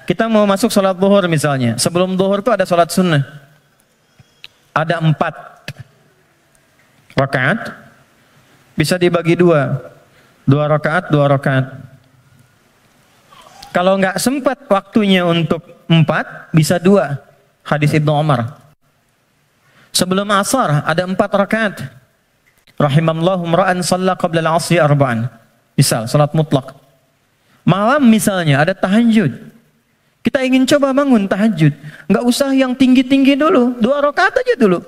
Kita mau masuk sholat zuhur misalnya. Sebelum zuhur itu ada sholat sunnah. Ada 4 rakaat. Bisa dibagi 2. 2 rakaat, 2 rakaat. Kalau nggak sempat waktunya untuk 4, bisa 2. Hadis Ibnu Umar. Sebelum asar ada 4 rakaat. Rahimallahu mra'an shalla qabla al-'asri arba'an. Misal, salat mutlak. Malam misalnya ada tahajud. Kita ingin coba bangun tahajud. Nggak usah yang tinggi-tinggi dulu. 2 rakaat aja dulu.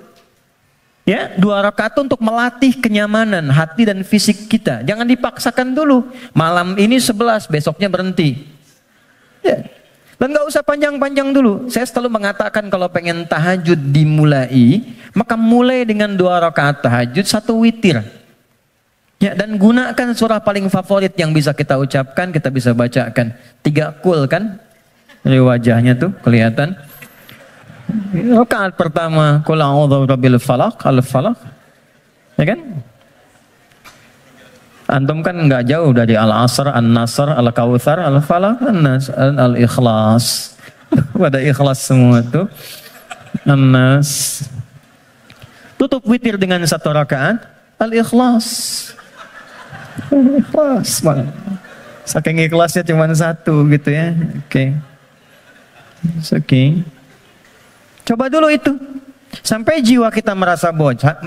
Ya, 2 rakaat untuk melatih kenyamanan hati dan fisik kita. Jangan dipaksakan dulu. Malam ini 11, besoknya berhenti. Ya. Dan nggak usah panjang-panjang dulu. Saya selalu mengatakan kalau pengen tahajud dimulai, maka mulai dengan 2 rakaat tahajud, 1 witir. Ya, dan gunakan surah paling favorit yang bisa kita ucapkan, kita bisa bacakan. 3 kul kan? Dari wajahnya tuh kelihatan. Rakaat pertama, qul a'udzu birabbil falaq, al-falaq. Ya kan? Antum kan nggak jauh dari al-asr, an-nasr, al-kautsar, al-falaq, an-nas, al-ikhlas. Pada ikhlas semua tuh. An-nas. Tutup witir dengan 1 rakaat, al-ikhlas. Ikhlas. Saking ikhlasnya cuma 1 gitu ya. Oke. Oke. Coba dulu itu. Sampai jiwa kita merasa bosan,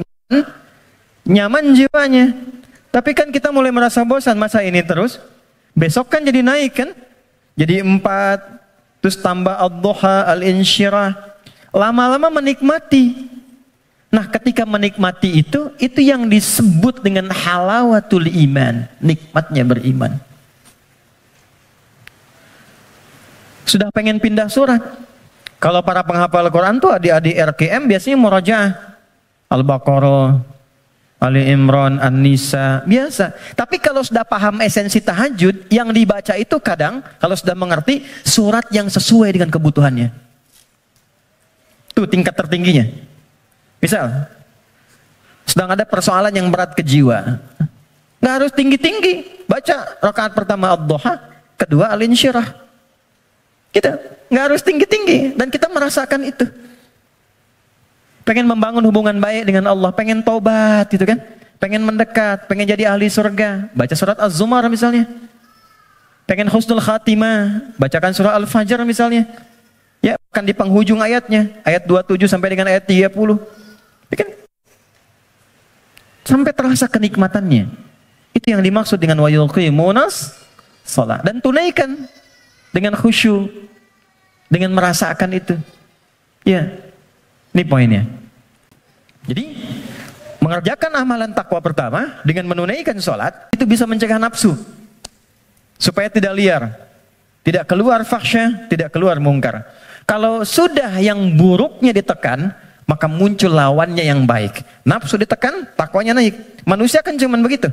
nyaman jiwanya. Tapi kan kita mulai merasa bosan, masa ini terus? Besok kan jadi naik kan? Jadi 4, terus tambah ad-duha, al-insyirah. Lama-lama menikmati. Nah, ketika menikmati itu yang disebut dengan halawatul iman, nikmatnya beriman. Sudah pengen pindah surat. Kalau para penghafal Quran tuh adik-adik RKM biasanya murajaah. Al-Baqarah, Ali Imran, An-Nisa, biasa. Tapi kalau sudah paham esensi tahajud, yang dibaca itu kadang, kalau sudah mengerti, surat yang sesuai dengan kebutuhannya. Itu tingkat tertingginya. Misal, sedang ada persoalan yang berat ke jiwa. Nggak harus tinggi-tinggi. Baca rakaat pertama ad-duha, kedua al-insyirah. Kita nggak harus tinggi-tinggi dan kita merasakan itu. Pengen membangun hubungan baik dengan Allah, pengen taubat gitu kan, pengen mendekat, pengen jadi ahli surga, baca surat Az-Zumar misalnya. Pengen husnul khatimah, bacakan surah Al-Fajr misalnya. Ya, kan di penghujung ayatnya, ayat 27 sampai dengan ayat 30. Ya kan? Sampai terasa kenikmatannya. Itu yang dimaksud dengan wa yuqimunas shalah, dan tunaikan dengan khusyuk, dengan merasakan itu. Ya, ini poinnya. Jadi, mengerjakan amalan takwa pertama dengan menunaikan sholat, itu bisa mencegah nafsu. Supaya tidak liar, tidak keluar fahsyah, tidak keluar mungkar. Kalau sudah yang buruknya ditekan, maka muncul lawannya yang baik. Nafsu ditekan, takwanya naik. Manusia kan cuman begitu.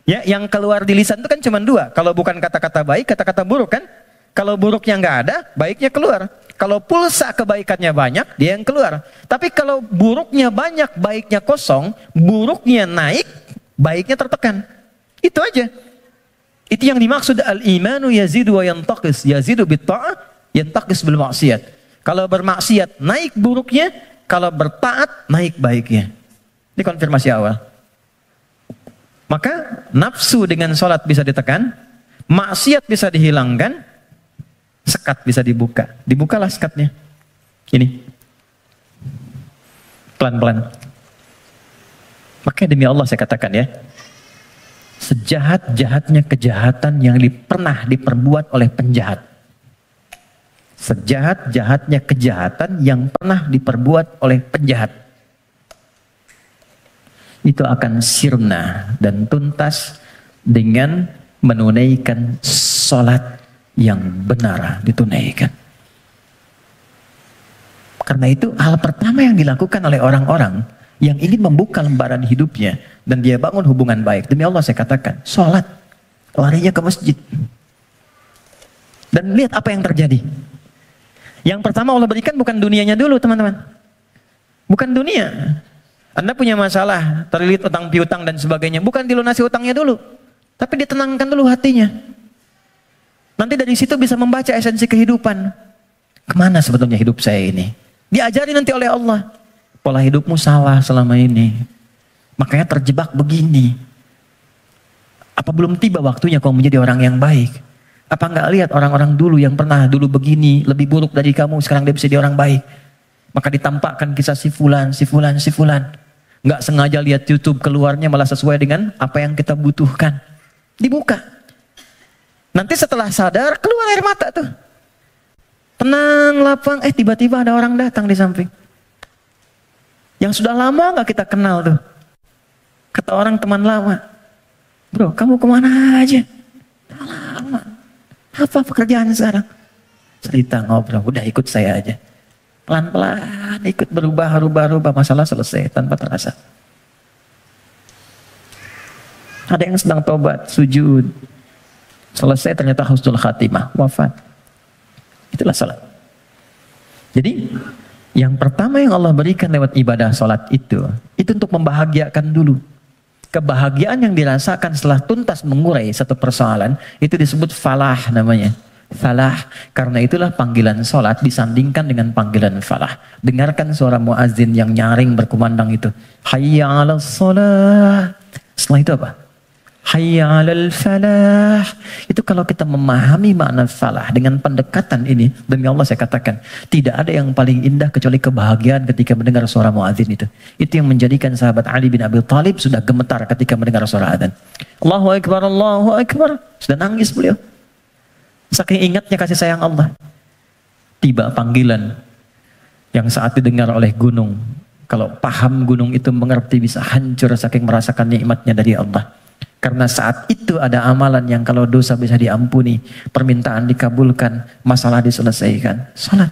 Ya, yang keluar di lisan itu kan cuma 2. Kalau bukan kata-kata baik, kata-kata buruk kan. Kalau buruknya nggak ada, baiknya keluar. Kalau pulsa kebaikannya banyak, dia yang keluar. Tapi kalau buruknya banyak, baiknya kosong, buruknya naik, baiknya tertekan. Itu aja. Itu yang dimaksud al-imanu yazidu wa yantaqis. Yazidu bitta'ah, yantaqis bil maksiat. Kalau bermaksiat, naik buruknya. Kalau bertaat, naik baiknya. Ini konfirmasi awal. Maka nafsu dengan sholat bisa ditekan, maksiat bisa dihilangkan, sekat bisa dibuka. Dibukalah sekatnya. Ini. Pelan-pelan. Makanya demi Allah saya katakan ya, sejahat-jahatnya kejahatan yang pernah diperbuat oleh penjahat. Sejahat-jahatnya kejahatan yang pernah diperbuat oleh penjahat. Itu akan sirna dan tuntas dengan menunaikan sholat yang benar ditunaikan. Karena itu hal pertama yang dilakukan oleh orang-orang yang ingin membuka lembaran hidupnya dan dia bangun hubungan baik. Demi Allah saya katakan, sholat. Larinya ke masjid. Dan lihat apa yang terjadi. Yang pertama Allah berikan bukan dunianya dulu teman-teman. Bukan dunia. Anda punya masalah, terlilit utang piutang dan sebagainya. Bukan dilunasi utangnya dulu. Tapi ditenangkan dulu hatinya. Nanti dari situ bisa membaca esensi kehidupan. Kemana sebetulnya hidup saya ini? Diajari nanti oleh Allah. Pola hidupmu salah selama ini. Makanya terjebak begini. Apa belum tiba waktunya kau menjadi orang yang baik? Apa enggak lihat orang-orang dulu yang pernah dulu begini, lebih buruk dari kamu, sekarang dia bisa jadi orang baik. Maka ditampakkan kisah si fulan. Enggak sengaja lihat YouTube, keluarnya malah sesuai dengan apa yang kita butuhkan. Dibuka. Nanti setelah sadar, keluar air mata tuh. Tenang, lapang, tiba-tiba ada orang datang di samping. Yang sudah lama gak kita kenal tuh. Kata orang teman lama, bro kamu kemana aja? Lama. Apa pekerjaan sekarang? Cerita ngobrol, udah ikut saya aja. Pelan-pelan ikut berubah, masalah selesai tanpa terasa. Ada yang sedang tobat, sujud. Selesai ternyata husnul khatimah, wafat. Itulah salat. Jadi yang pertama yang Allah berikan lewat ibadah salat itu untuk membahagiakan dulu. Kebahagiaan yang dirasakan setelah tuntas mengurai satu persoalan itu disebut falah namanya. Falah, karena itulah panggilan salat disandingkan dengan panggilan falah. Dengarkan suara muazin yang nyaring berkumandang itu. Hayya 'alas shalah. Setelah itu apa? Hayya 'alal falah. Itu kalau kita memahami makna falah dengan pendekatan ini, demi Allah saya katakan, tidak ada yang paling indah kecuali kebahagiaan ketika mendengar suara muadzin itu. Itu yang menjadikan sahabat Ali bin Abi Thalib sudah gemetar ketika mendengar suara adzan. Allahu Akbar, Allahu Akbar. Sudah nangis beliau. Saking ingatnya kasih sayang Allah. Tiba panggilan yang saat didengar oleh gunung. Kalau paham gunung itu mengerti bisa hancur saking merasakan nikmatnya dari Allah. Karena saat itu ada amalan yang kalau dosa bisa diampuni, permintaan dikabulkan, masalah diselesaikan. Salat.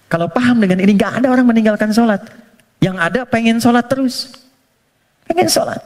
Kalau paham dengan ini, gak ada orang meninggalkan salat. Yang ada pengen salat terus. Pengen salat.